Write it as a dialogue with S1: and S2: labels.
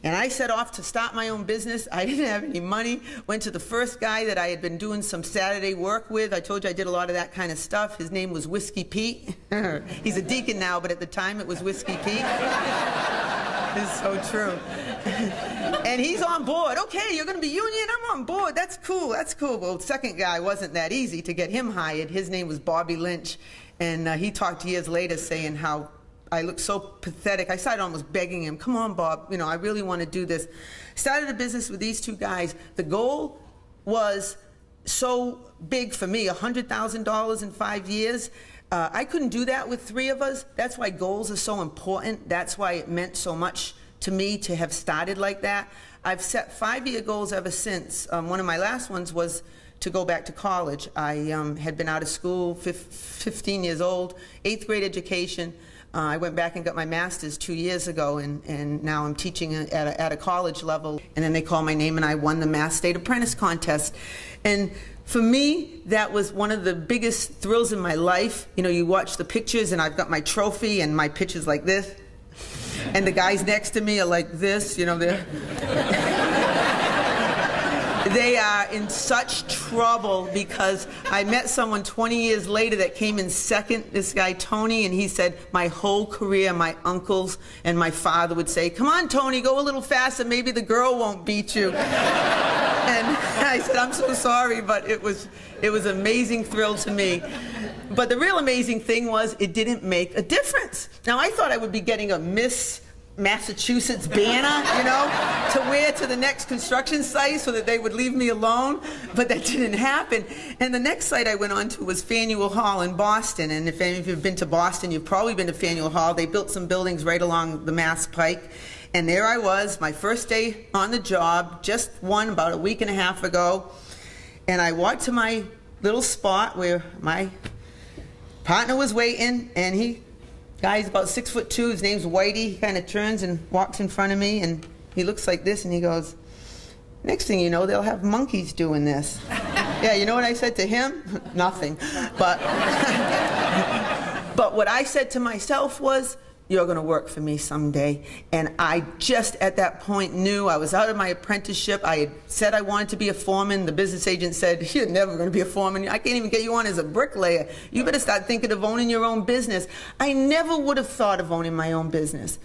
S1: And I set off to start my own business. I didn't have any money. Went to the first guy that I had been doing some Saturday work with. I told you I did a lot of that kind of stuff. His name was Whiskey Pete. He's a deacon now, but at the time it was Whiskey Pete. It's so true. And he's on board. Okay, you're going to be union? I'm on board. That's cool. That's cool. Well, the second guy wasn't that easy to get him hired. His name was Bobby Lynch. And he talked years later saying how I looked so pathetic. I started almost begging him, come on, Bob, I really want to do this. Started a business with these two guys. The goal was so big for me, $100,000 in 5 years. I couldn't do that with three of us. That's why goals are so important. That's why it meant so much to me to have started like that. I've set 5-year goals ever since. One of my last ones was to go back to college. I had been out of school, 15 years old, 8th grade education. I went back and got my master's 2 years ago, and now I'm teaching at a college level. And then they called my name, and I won the Mass State Apprentice Contest. And for me, that was one of the biggest thrills in my life. You watch the pictures, and I've got my trophy, and my picture's like this. And the guys next to me are like this, They are in such trouble because I met someone 20 years later that came in second, this guy Tony, and he said, my whole career, my uncles and my father would say, come on, Tony, go a little faster, maybe the girl won't beat you. And I said, I'm so sorry, but it was an amazing thrill to me. But the real amazing thing was it didn't make a difference. Now, I thought I would be getting a Miss Massachusetts banner, to wear to the next construction site so that they would leave me alone, but that didn't happen. And the next site I went on to was Faneuil Hall in Boston, and if any of you have been to Boston, you've probably been to Faneuil Hall. They built some buildings right along the Mass Pike, and there I was, my first day on the job, just one about a week and a half ago, and I walked to my little spot where my partner was waiting, and guy's about 6'2", his name's Whitey. He kind of turns and walks in front of me, and he looks like this, and he goes, next thing you know, they'll have monkeys doing this. Yeah, you know what I said to him? Nothing. But what I said to myself was, you're going to work for me someday. And I just at that point knew I was out of my apprenticeship. I had said I wanted to be a foreman. The business agent said, you're never going to be a foreman. I can't even get you on as a bricklayer. You better start thinking of owning your own business. I never would have thought of owning my own business.